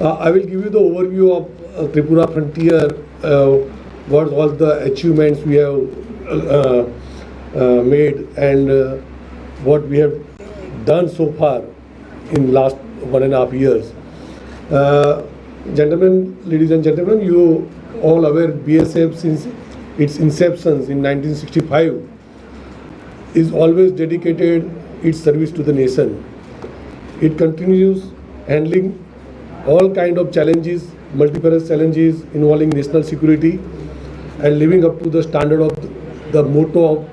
I will give you the overview of Tripura frontier, what all the achievements we have made and what we have done so far in last 1.5 years. Gentlemen, ladies and gentlemen, you all aware BSF since its inception in 1965 is always dedicated its service to the nation. It continues handling all kind of challenges, multiple challenges involving national security and living up to the standard of the motto of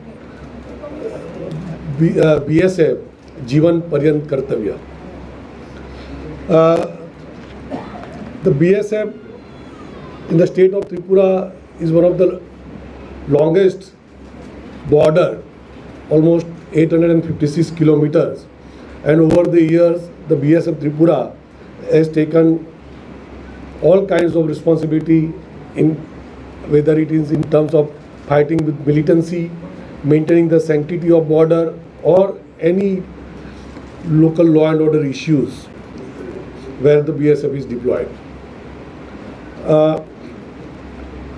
BSF, Jeevan Paryant Kartavya. The BSF in the state of Tripura is one of the longest border, almost 856 kilometers, and over the years the BSF Tripura has taken all kinds of responsibility in whether it is in terms of fighting with militancy, maintaining the sanctity of border, or any local law and order issues where the BSF is deployed.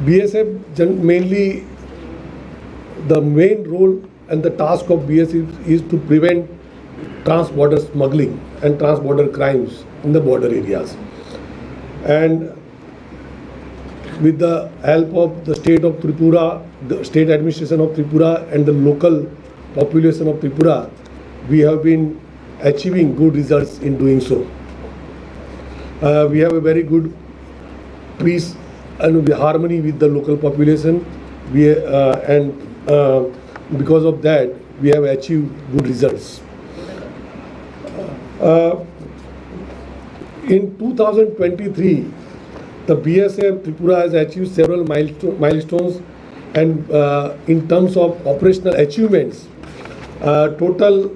BSF mainly, the main role and the task of BSF is to prevent trans-border smuggling and trans-border crimes in the border areas. And with the help of the state of Tripura, the state administration of Tripura and the local population of Tripura, we have been achieving good results in doing so. We have a very good peace and harmony with the local population. Because of that, we have achieved good results. In 2023, the BSF Tripura has achieved several milestones, and in terms of operational achievements, total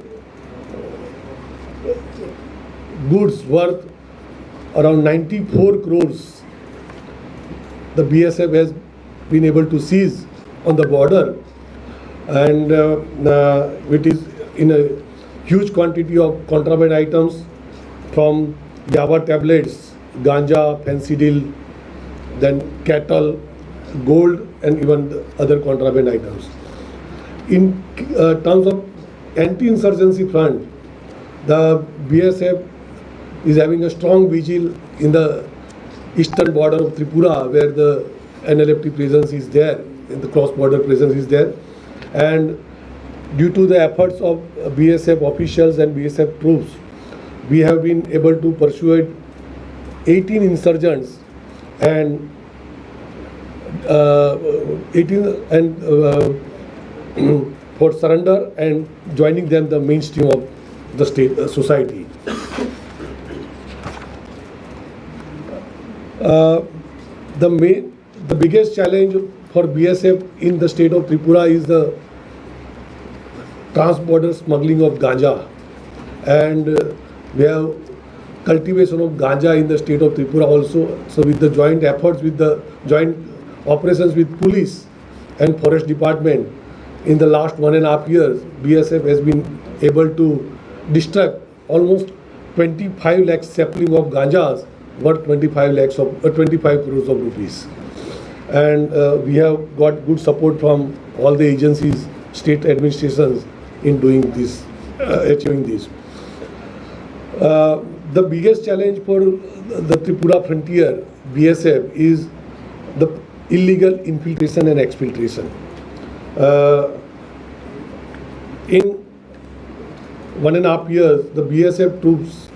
goods worth around 94 crores the BSF has been able to seize on the border, and it is in a huge quantity of contraband items from Java tablets, ganja, fensidyl, then cattle, gold, and even the other contraband items. In terms of anti-insurgency front, the BSF is having a strong vigil in the eastern border of Tripura, where the NLFT presence is there, and the cross-border presence is there. And due to the efforts of BSF officials and BSF troops, we have been able to persuade 18 insurgents and for surrender and joining them the mainstream of the state society. The biggest challenge for BSF in the state of Tripura is the trans-border smuggling of ganja, and we have cultivation of ganja in the state of Tripura also. So with the joint efforts, with the joint operations with police and forest department, in the last 1.5 years, BSF has been able to destruct almost 25 lakh sapling of ganjas worth 25 crores of rupees. And we have got good support from all the agencies, state administrations in doing this, achieving this. The biggest challenge for the Tripura frontier, BSF, is the illegal infiltration and exfiltration. In 1.5 years, the BSF troops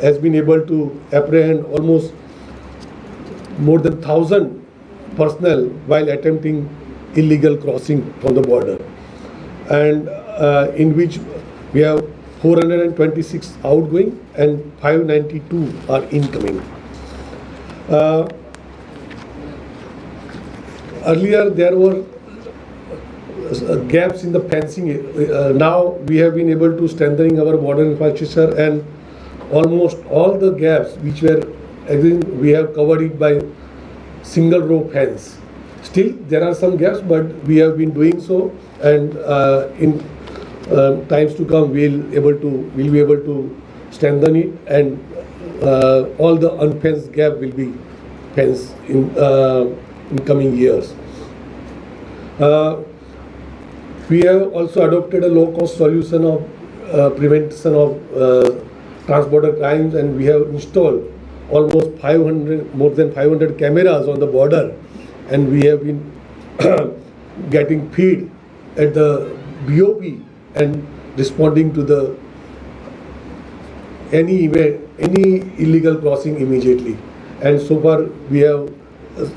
has been able to apprehend almost more than 1,000 personnel while attempting illegal crossing from the border, and in which we have 426 outgoing and 592 are incoming. Earlier there were gaps in the fencing. Now we have been able to strengthening our border infrastructure, and almost all the gaps which were existing, we have covered it by single row fence. Still there are some gaps, but we have been doing so, and in times to come we'll be able to strengthen it and all the unfenced gap will be fenced in coming years. We have also adopted a low-cost solution of prevention of transborder crimes, and we have installed almost more than 500 cameras on the border, and we have been getting feed at the BOP and responding to the any illegal crossing immediately. And so far we have,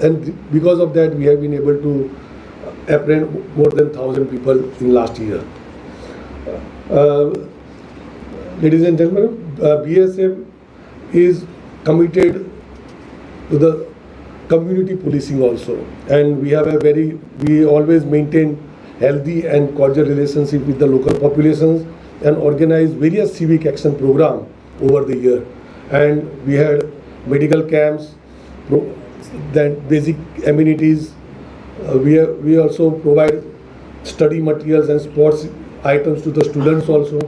and because of that we have been able to apprehend more than 1,000 people in last year. Ladies and gentlemen, BSF is committed to the community policing also, and we always maintain healthy and cordial relationship with the local populations and organize various civic action program over the year. And we had medical camps, then basic amenities. We also provide study materials and sports items to the students also.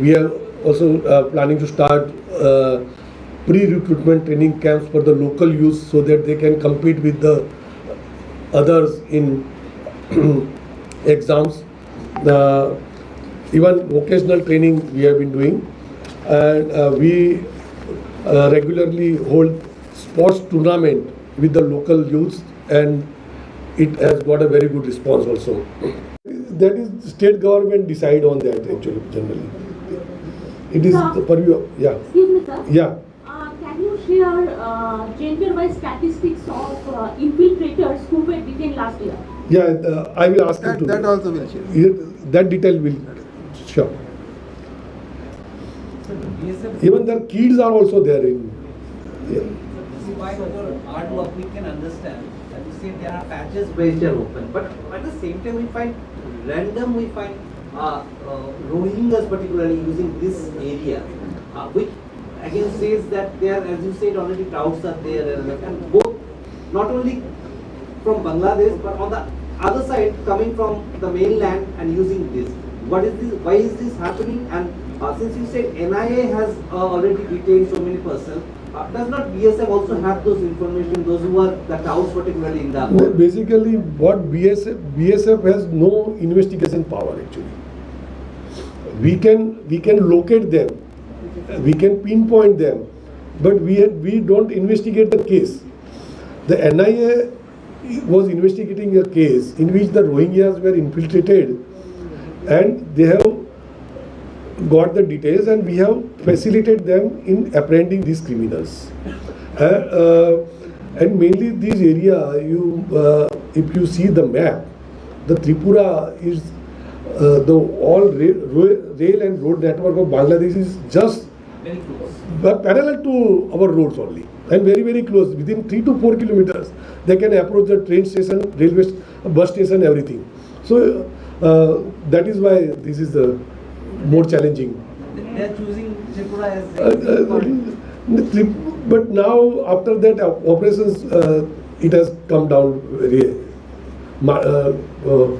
We are also planning to start pre-recruitment training camps for the local youth so that they can compete with the others in exams. Even vocational training we have been doing, and we regularly hold sports tournament with the local youths, and it has got a very good response also. That is state government decide on that actually generally. It is for you. Yeah. Excuse me, sir. Yeah. Can you share gender-wise statistics of infiltrators who were detained last year? Yeah, I will ask you to. That also will share. That detail will sure. Even the kids are also there in. Yeah. By your artwork, we can understand that you say there are patches where they are open, but at the same time we find Rohingyas particularly using this area, which again says that there, as you said already, crowds are there, and both not only from Bangladesh but on the other side coming from the mainland and using this. What is this? Why is this happening? And since you said NIA has already detained so many persons, does not BSF also have those information, those who are the crowds particularly in the... Basically, what BSF has no investigation power actually. We can locate them, we can pinpoint them, but we don't investigate the case. The NIA was investigating a case in which the Rohingyas were infiltrated, and they have got the details, and we have facilitated them in apprehending these criminals. And mainly this area, if you see the map, the Tripura is the all rail and road network of Bangladesh is just Very close. parallel to our roads only, and very close. Within 3 to 4 kilometers, they can approach the train station, railway, bus station, everything. So that is why this is the more challenging. They are choosing Tripura as but now after that operations, it has come down very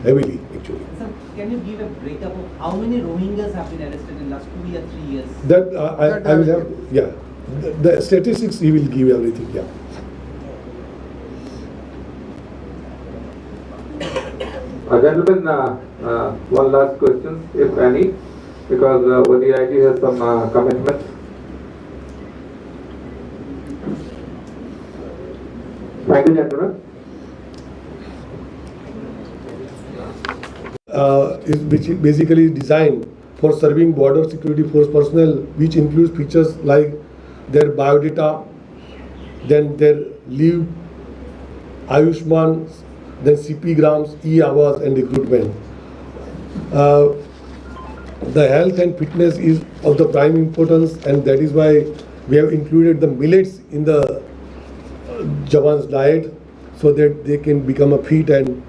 heavily actually. Sir, can you give a breakup of how many Rohingyas have been arrested in last 2 or 3 years? That I will have, yeah. The statistics he will give everything, yeah. Gentlemen, one last question, if any, because ODIG has some commitments. Thank you, gentlemen. Is basically designed for serving border security force personnel, which includes features like their biodata, then their leave, Ayushman, then CP grams, e-hours and recruitment. The health and fitness is of the prime importance, and that is why we have included the millets in the Jawan's diet so that they can become a fit and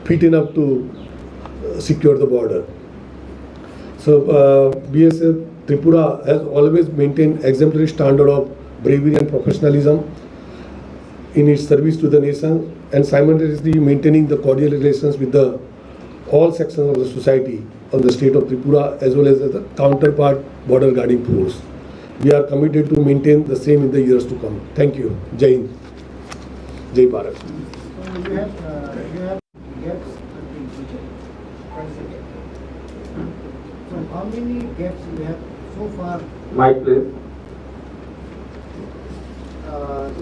fit enough to secure the border. So BSF Tripura has always maintained exemplary standard of bravery and professionalism in its service to the nation, and simultaneously maintaining the cordial relations with all sections of the society on the state of Tripura as well as the counterpart border guarding force. We are committed to maintain the same in the years to come. Thank you. Jai Hind. Jai Bharat. So you have gaps in future. What is the gap? So how many gaps you have so far? Mic, please.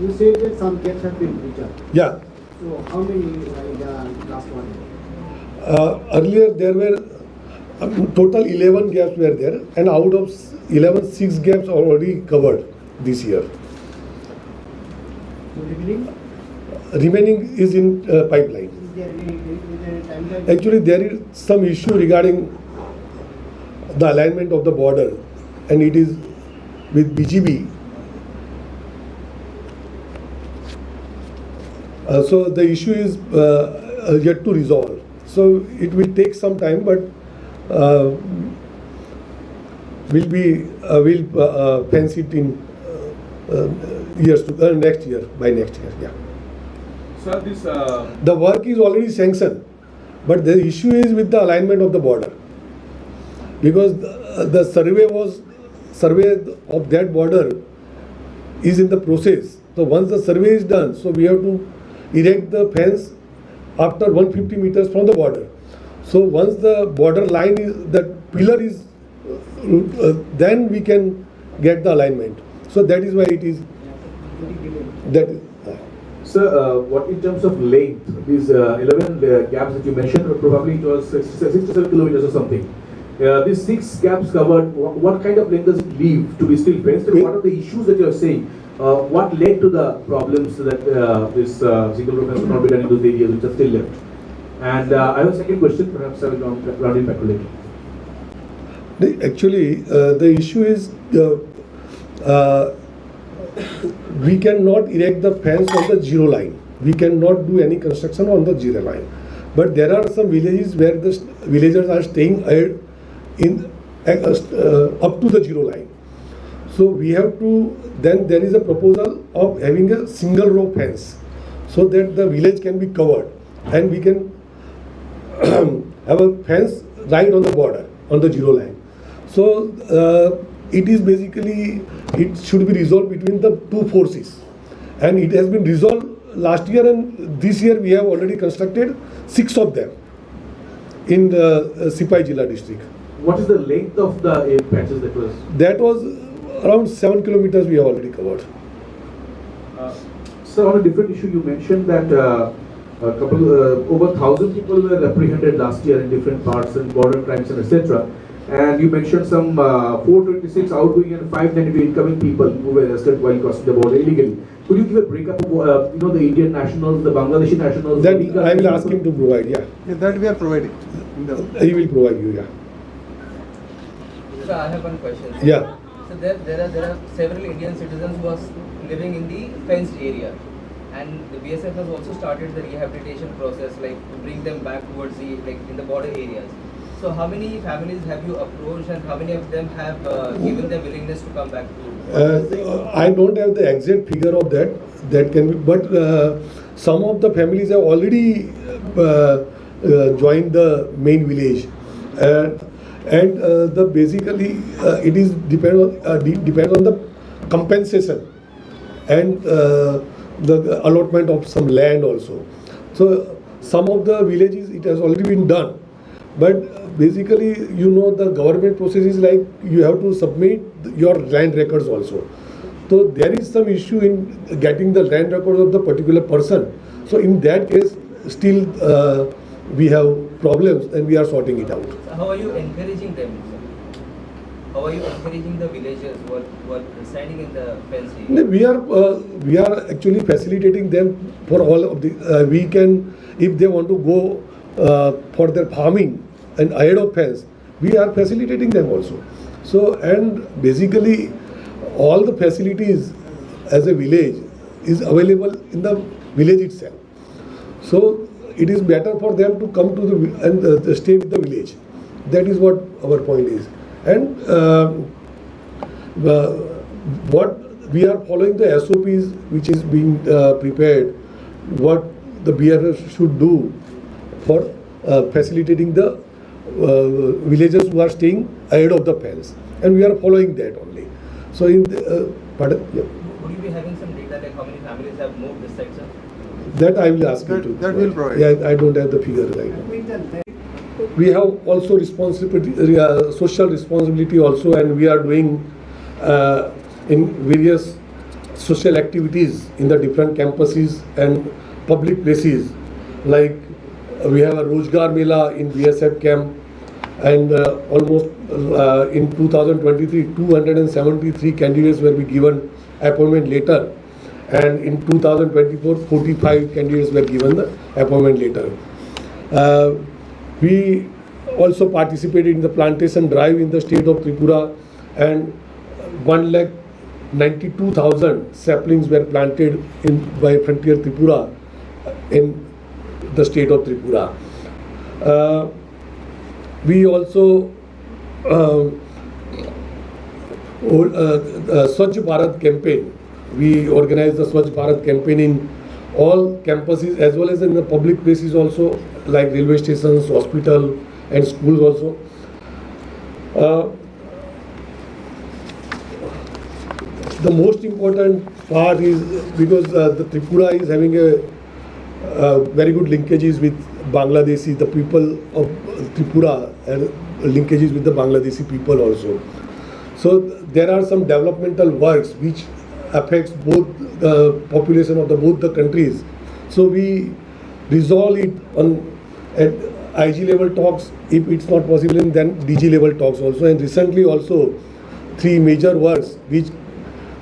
You said that some gaps have been bridged. Yeah. So how many in the last 1 year? Earlier there were total 11 gaps were there, and out of 11, 6 gaps are already covered this year. So remaining, Remaining is in pipeline. is there any timeline? Actually, there is some issue regarding the alignment of the border, and it is with BGB. So the issue is yet to resolve. So it will take some time, but we'll fence it in years to next year, by next year. Yeah. Sir, this The work is already sanctioned, but the issue is with the alignment of the border, because the survey of that border is in the process. So once the survey is done, so we have to erect the fence after 150 meters from the border. So once the border line is, that pillar is, then we can get the alignment. So that is why it is that. Sir, what in terms of length, these 11 gaps that you mentioned, probably it was 67 kilometers or something. These 6 gaps covered, what kind of length does it leave to be still fenced? And what are the issues that you are saying? What led to the problems that this single road has not been done in those areas which are still left? And I have a second question, perhaps I will round it back later. Actually, the issue is we cannot erect the fence on the zero line. We cannot do any construction on the zero line. But there are some villages where the villagers are staying in up to the zero line. So we have to, then there is a proposal of having a single row fence so that the village can be covered and we can have a fence right on the border, on the zero line. So it is basically, it should be resolved between the two forces, and it has been resolved last year, and this year we have already constructed 6 of them in the Sipai Jilla district. What is the length of the patches that was? That was around 7 kilometers we have already covered. Sir, on a different issue, you mentioned that over 1,000 people were apprehended last year in different parts and border crimes and etc. And you mentioned some 426 outgoing and 592 incoming people who were arrested while crossing the border illegally. Could you give a breakup of the Indian nationals, the Bangladeshi nationals? That I will ask him to provide. Yeah, That we are providing. he will provide you. Yeah. So I have one question. Yeah. So there are several Indian citizens who are living in the fenced area, and the BSF has also started the rehabilitation process, like to bring them back towards the in the border areas. So how many families have you approached, and how many of them have given their willingness to come back to? I don't have the exact figure of that. That can be, but some of the families have already joined the main village, and the basically it is depend on the compensation and the allotment of some land also. So some of the villages it has already been done, but basically the government process is like you have to submit your land records also. So there is some issue in getting the land records of the particular person. So in that case still we have problems and we are sorting it out. So how are you encouraging them, sir? How are you encouraging the villagers who are residing in the fenced area? We are actually facilitating them for all of the we can, if they want to go for their farming and ahead of fence, we are facilitating them also. So, and basically all the facilities as a village is available in the village itself. So it is better for them to come to the and stay with the village. That is what our point is. And what we are following the SOPs which is being prepared, what the BSF should do for facilitating the villagers who are staying ahead of the fence, and we are following that only. So in the, pardon? Yeah. Would you be having some data like how many families have moved this side, sir? That I will ask you to. That will provide. Yeah, I don't have the figure right now. We have also responsibility, social responsibility also, and we are doing in various social activities in the different campuses and public places. Like we have a Rojgar Mela in BSF camp, and almost in 2023, 273 candidates were given appointment letter, and in 2024, 45 candidates were given the appointment letter. We also participated in the plantation drive in the state of Tripura, and 192,000 saplings were planted by Frontier Tripura in the state of Tripura. We also Swachh Bharat campaign. We organized the Swachh Bharat campaign in all campuses as well as in the public places also, like railway stations, hospital and schools also. The most important part is because the Tripura is having a very good linkages with Bangladeshi, the people of Tripura, and linkages with the Bangladeshi people also. So there are some developmental works which affects both the population of both the countries. So we resolve it on at IG level talks. If it's not possible, then DG level talks also. And recently also 3 major works which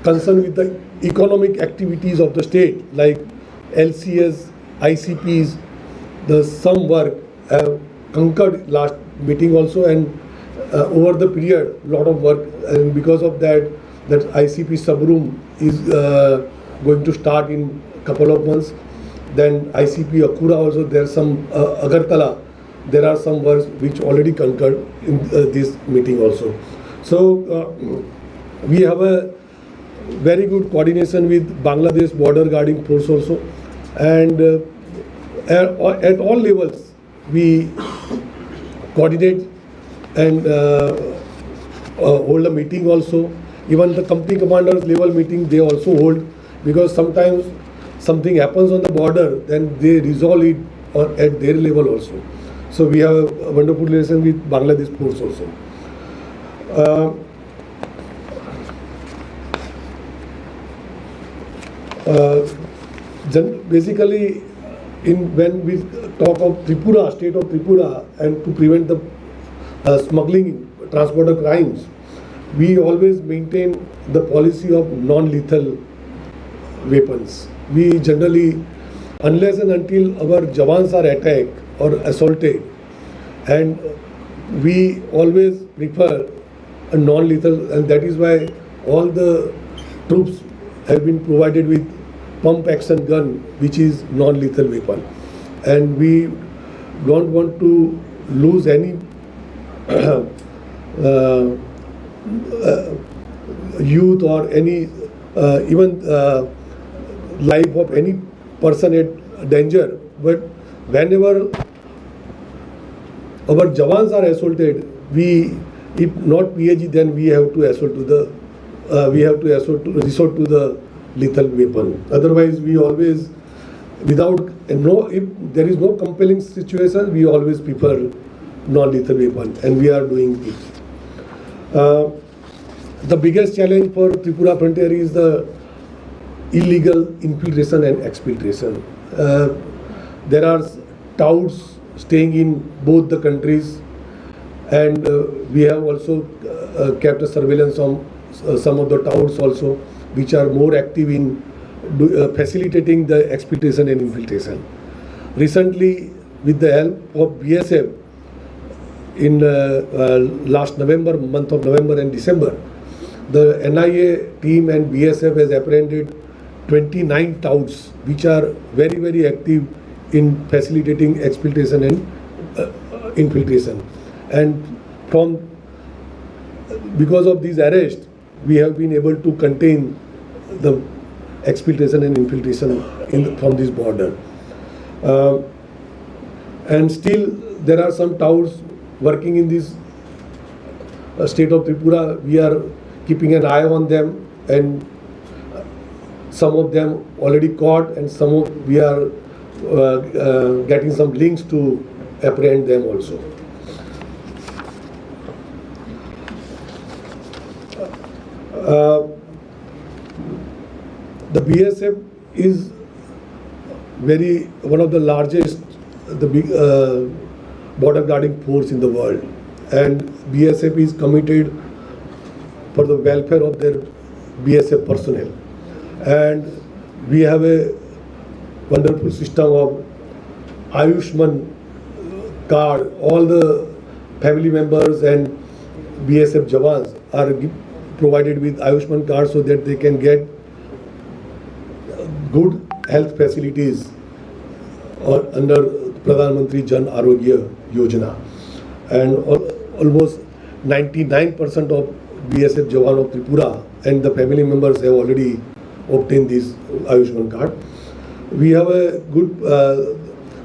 concern with the economic activities of the state, like LCS, ICPs, some work have concurred last meeting also, and over the period lot of work, and because of that ICP subroom is going to start in couple of months. Then ICP Akura also, there are some Agartala, there are some works which already concurred in this meeting also. So we have a very good coordination with Bangladesh border guarding force also, and at all levels we coordinate and hold a meeting also. Even the company commanders level meeting they also hold, because sometimes something happens on the border, then they resolve it at their level also. So we have a wonderful relation with Bangladesh force also. Basically, when we talk of Tripura, state of Tripura, and to prevent the smuggling, transporter crimes, we always maintain the policy of non-lethal weapons. We generally, unless and until our Jawans are attacked or assaulted, and we always prefer a non-lethal, and that is why all the troops have been provided with pump action gun, which is non-lethal weapon, and we don't want to lose any youth or any even life of any person at danger. But whenever our Jawans are assaulted, if not PAG, then we have to resort to the lethal weapon. Otherwise, we always, if there is no compelling situation, we always prefer non-lethal weapon, and we are doing it. The biggest challenge for Tripura frontier is the illegal infiltration and exfiltration. There are touts staying in both the countries, and we have also kept a surveillance on some of the touts also, which are more active in facilitating the exfiltration and infiltration. Recently, with the help of BSF, in last month of November and December, the NIA team and BSF has apprehended 29 touts which are very, very active in facilitating exfiltration and infiltration. And because of these arrests, we have been able to contain the exfiltration and infiltration from this border. And still there are some touts working in this state of Tripura. We are keeping an eye on them, and some of them already caught, and some of we are getting some links to apprehend them also. The BSF is one of the largest, the big border guarding force in the world, and BSF is committed for the welfare of their BSF personnel, and we have a wonderful system of Ayushman card. All the family members and BSF Jawans are provided with Ayushman card so that they can get good health facilities under Pradhan Mantri Jan Arogya Yojana, and almost 99% of BSF Jawan of Tripura and the family members have already obtained this Ayushman card. We have a good,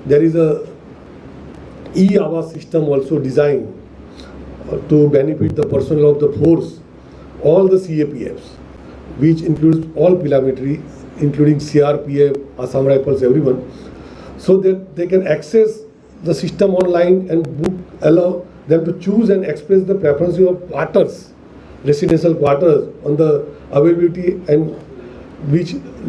there is a e-Awas system also designed to benefit the personnel of the force, all the CAPFs, which includes all paramilitary, including CRPF, Assam Rifles, everyone, so that they can access the system online and allow them to choose and express the preference of quarters, residential quarters, on the availability, and which